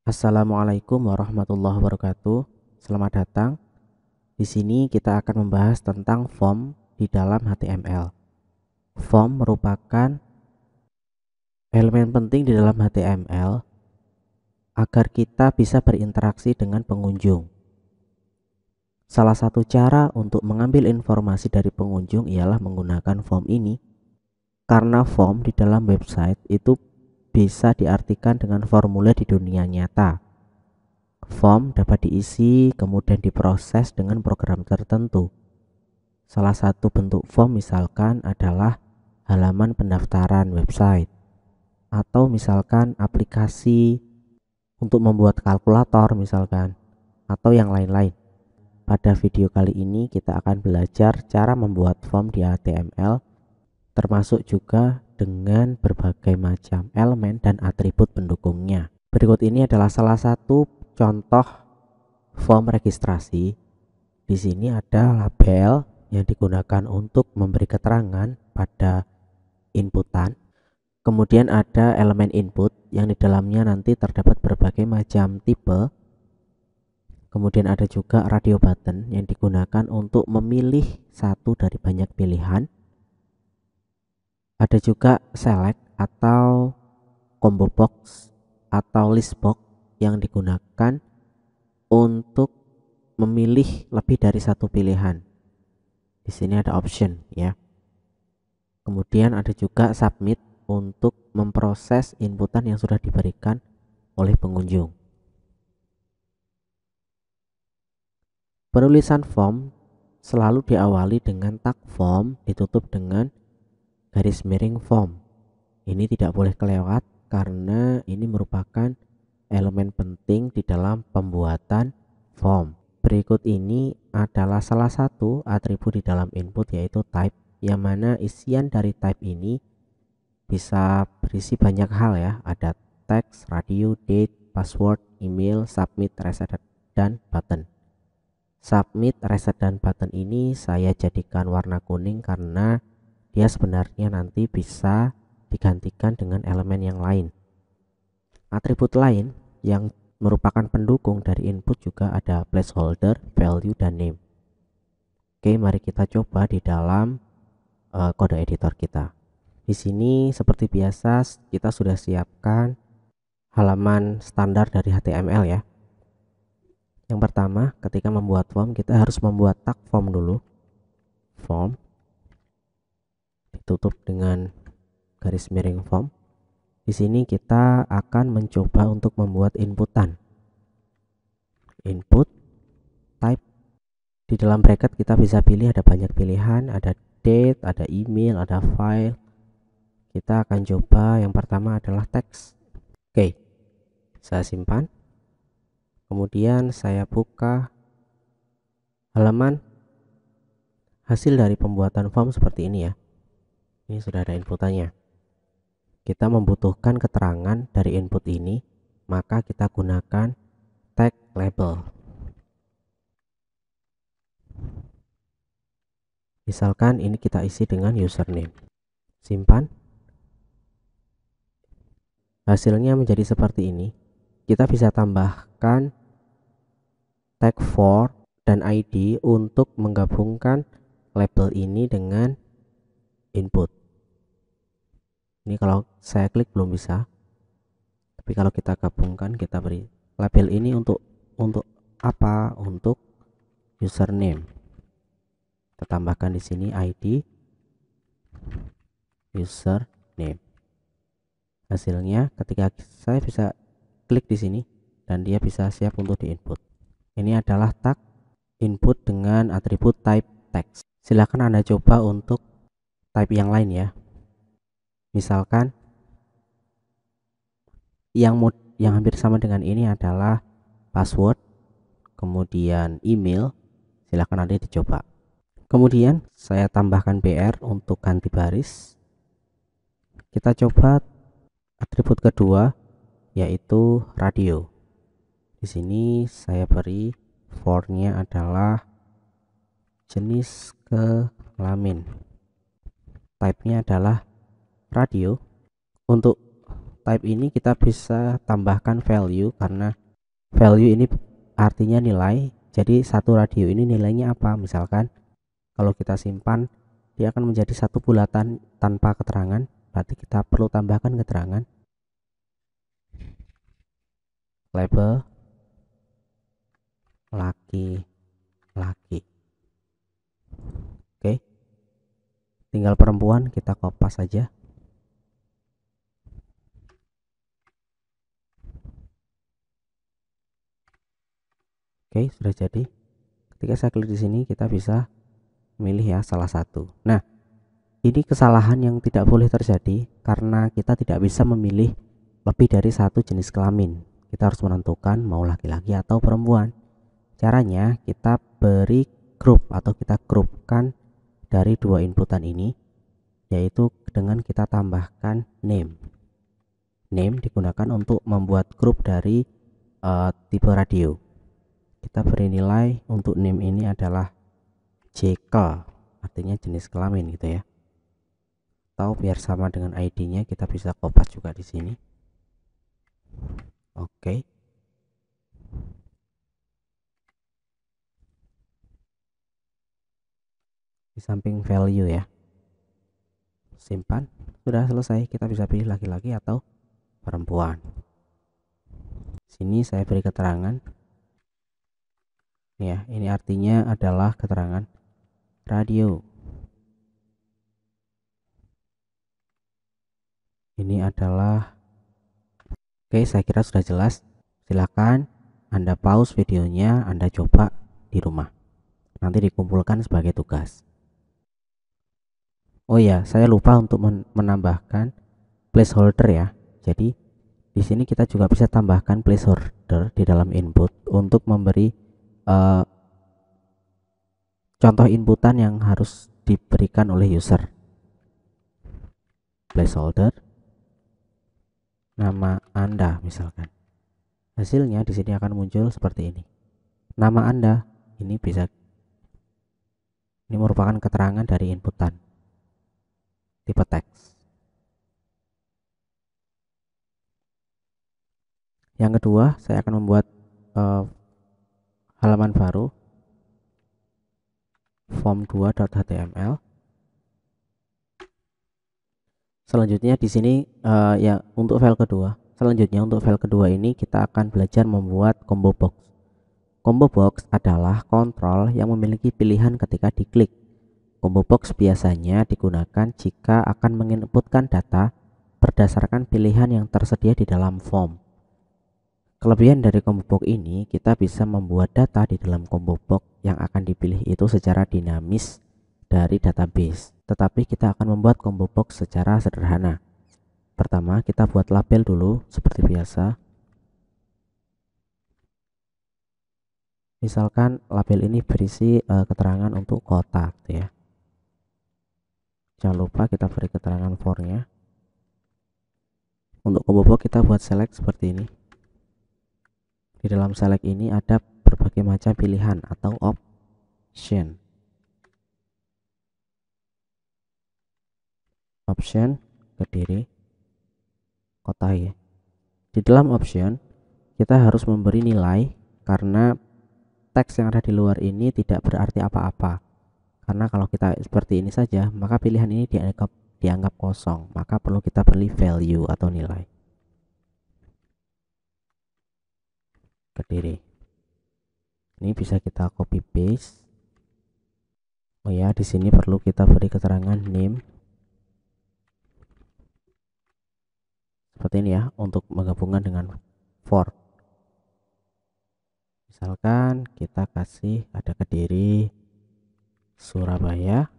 Assalamualaikum warahmatullahi wabarakatuh. Selamat datang. Di sini kita akan membahas tentang form di dalam HTML. Form merupakan elemen penting di dalam HTML agar kita bisa berinteraksi dengan pengunjung. Salah satu cara untuk mengambil informasi dari pengunjung ialah menggunakan form ini. Karena form di dalam website itu bisa diartikan dengan formulir di dunia nyata. Form dapat diisi kemudian diproses dengan program tertentu. Salah satu bentuk form misalkan adalah halaman pendaftaran website atau misalkan aplikasi untuk membuat kalkulator misalkan atau yang lain-lain. Pada video kali ini kita akan belajar cara membuat form di HTML termasuk juga dengan berbagai macam elemen dan atribut pendukungnya. Berikut ini adalah salah satu contoh form registrasi. Di sini ada label yang digunakan untuk memberi keterangan pada inputan. Kemudian ada elemen input yang di dalamnya nanti terdapat berbagai macam tipe. Kemudian ada juga radio button yang digunakan untuk memilih satu dari banyak pilihan. Ada juga select atau combo box atau list box yang digunakan untuk memilih lebih dari satu pilihan. Di sini ada option ya. Kemudian ada juga submit untuk memproses inputan yang sudah diberikan oleh pengunjung. Penulisan form selalu diawali dengan tag form ditutup dengan garis miring form. Ini tidak boleh kelewat karena ini merupakan elemen penting di dalam pembuatan form. Berikut ini adalah salah satu atribut di dalam input yaitu type, yang mana isian dari type ini bisa berisi banyak hal ya. Ada teks, radio, date, password, email, submit, reset, dan button. Submit, reset, dan button ini saya jadikan warna kuning karena dia sebenarnya nanti bisa digantikan dengan elemen yang lain. Atribut lain yang merupakan pendukung dari input juga ada placeholder, value, dan name. Oke, mari kita coba di dalam kode editor kita. Di sini seperti biasa kita sudah siapkan halaman standar dari HTML ya. Yang pertama, ketika membuat form kita harus membuat tag form dulu. Form ditutup dengan garis miring form. Di sini kita akan mencoba untuk membuat inputan. Input type. Di dalam bracket kita bisa pilih, ada banyak pilihan, ada date, ada email, ada file. Kita akan coba yang pertama adalah teks. Oke, saya simpan. Kemudian saya buka halaman hasil dari pembuatan form seperti ini ya. Ini sudah ada inputannya. Kita membutuhkan keterangan dari input ini, maka kita gunakan tag label. Misalkan ini kita isi dengan username. Simpan. Hasilnya menjadi seperti ini. Kita bisa tambahkan tag for dan ID untuk menggabungkan label ini dengan input. Ini kalau saya klik belum bisa, tapi kalau kita gabungkan, kita beri label ini untuk apa? Untuk username. Kita tambahkan di sini ID username. Hasilnya ketika saya bisa klik di sini dan dia bisa siap untuk diinput. Ini adalah tag input dengan atribut type text. Silakan Anda coba untuk type yang lain ya. Misalkan yang hampir sama dengan ini adalah password, kemudian email. Silakan Anda dicoba. Kemudian saya tambahkan BR untuk ganti baris. Kita coba atribut kedua yaitu radio. Di sini saya beri for-nya adalah jenis kelamin. Type-nya adalah radio. Untuk type ini kita bisa tambahkan value, karena value ini artinya nilai. Jadi satu radio ini nilainya apa? Misalkan kalau kita simpan dia akan menjadi satu bulatan tanpa keterangan, berarti kita perlu tambahkan keterangan label laki-laki. Oke, tinggal perempuan kita kopas saja. Oke, sudah jadi. Ketika saya klik di sini, kita bisa memilih ya salah satu. Nah, ini kesalahan yang tidak boleh terjadi karena kita tidak bisa memilih lebih dari satu jenis kelamin. Kita harus menentukan mau laki-laki atau perempuan. Caranya kita beri grup atau kita grupkan dari dua inputan ini, yaitu dengan kita tambahkan name. Name digunakan untuk membuat grup dari tipe radio. Kita beri nilai untuk name ini adalah JK, artinya jenis kelamin gitu ya. Atau biar sama dengan ID-nya kita bisa kopas juga di sini. Oke. Di samping value ya. Simpan. Sudah selesai, kita bisa pilih laki-laki atau perempuan. Sini saya beri keterangan. Ya, ini artinya adalah keterangan radio. Ini adalah, oke, saya kira sudah jelas. Silakan Anda pause videonya, Anda coba di rumah. Nanti dikumpulkan sebagai tugas. Oh ya, saya lupa untuk menambahkan placeholder ya. Jadi di sini kita juga bisa tambahkan placeholder di dalam input untuk memberi contoh inputan yang harus diberikan oleh user. Placeholder nama Anda misalkan. Hasilnya di sini akan muncul seperti ini. Nama Anda ini merupakan keterangan dari inputan tipe teks. Yang kedua, saya akan membuat halaman baru form2.html. Selanjutnya di sini ya untuk file kedua. Selanjutnya untuk file kedua ini kita akan belajar membuat combo box. Combo box adalah kontrol yang memiliki pilihan ketika diklik. Combo box biasanya digunakan jika akan menginputkan data berdasarkan pilihan yang tersedia di dalam form. Kelebihan dari combo box ini, kita bisa membuat data di dalam combo box yang akan dipilih itu secara dinamis dari database. Tetapi kita akan membuat combo box secara sederhana. Pertama, kita buat label dulu seperti biasa. Misalkan label ini berisi keterangan untuk kota gitu ya. Jangan lupa kita beri keterangan for-nya. Untuk combo box kita buat select seperti ini. Di dalam select ini ada berbagai macam pilihan atau option. Option Kediri kota ya. Di dalam option kita harus memberi nilai karena teks yang ada di luar ini tidak berarti apa-apa. Karena kalau kita seperti ini saja, maka pilihan ini dianggap kosong, maka perlu kita beri value atau nilai. Kediri. Ini bisa kita copy paste. Oh ya, di sini perlu kita beri keterangan name. Seperti ini ya, untuk menggabungkan dengan for. Misalkan kita kasih ada Kediri, Surabaya,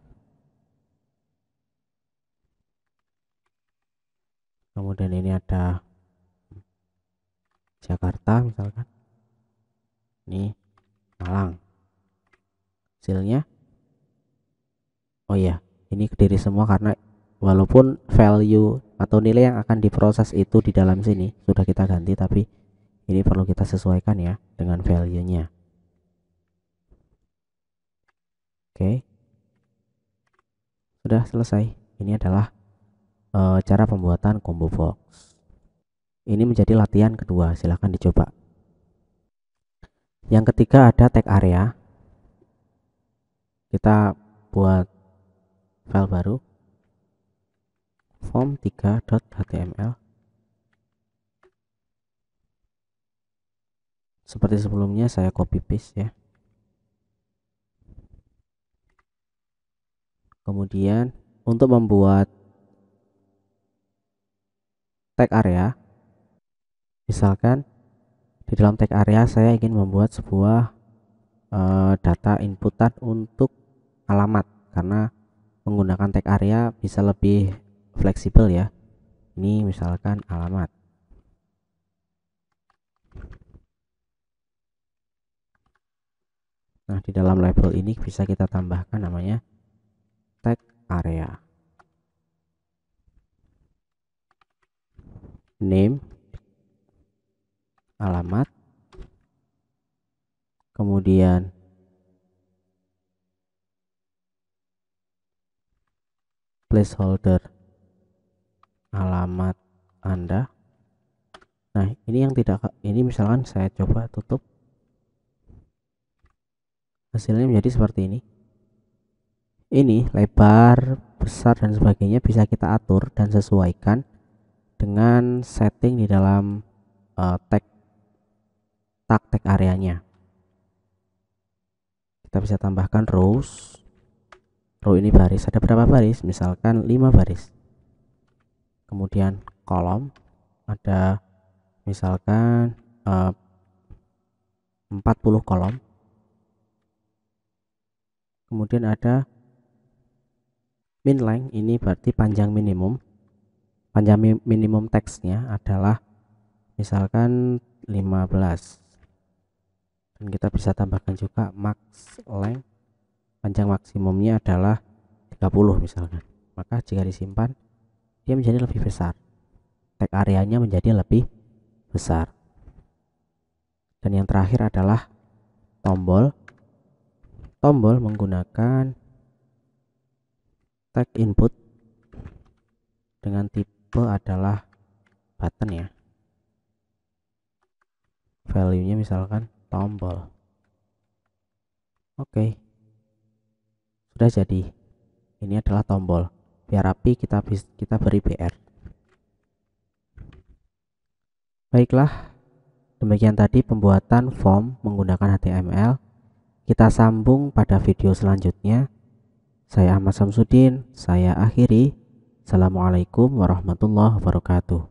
kemudian ini ada Jakarta misalkan, ini Malang. Hasilnya, oh ya, ini Kediri semua karena walaupun value atau nilai yang akan diproses itu di dalam sini sudah kita ganti, tapi ini perlu kita sesuaikan ya dengan value-nya. Oke, sudah selesai. Ini adalah cara pembuatan combo box. Ini menjadi latihan kedua, silahkan dicoba. Yang ketiga ada tag area. Kita buat file baru, form3.html. Seperti sebelumnya saya copy paste ya. Kemudian untuk membuat tag area, misalkan di dalam tag area saya ingin membuat sebuah data inputan untuk alamat, karena menggunakan tag area bisa lebih fleksibel ya. Ini misalkan alamat. Nah, di dalam label ini bisa kita tambahkan namanya tag area. Name, alamat, kemudian placeholder alamat Anda. Nah, ini yang tidak, ini misalkan saya coba tutup, hasilnya menjadi seperti ini. Ini lebar, besar dan sebagainya bisa kita atur dan sesuaikan dengan setting di dalam tag areanya. Kita bisa tambahkan rows. Row ini baris, ada berapa baris? Misalkan 5 baris. Kemudian kolom, ada misalkan 40 kolom. Kemudian ada min length, ini berarti panjang minimum. Panjang minimum teksnya adalah misalkan 15. Dan kita bisa tambahkan juga max length, panjang maksimumnya adalah 30 misalkan. Maka jika disimpan, dia menjadi lebih besar, tag areanya menjadi lebih besar. Dan yang terakhir adalah tombol. Tombol menggunakan tag input dengan tipe adalah button ya. Value-nya misalkan tombol. Oke, sudah jadi. Ini adalah tombol. Biar rapi, kita beri BR. Baiklah, demikian tadi pembuatan form menggunakan HTML. Kita sambung pada video selanjutnya. Saya Ahmad Samsudin, saya akhiri. Assalamualaikum warahmatullahi wabarakatuh.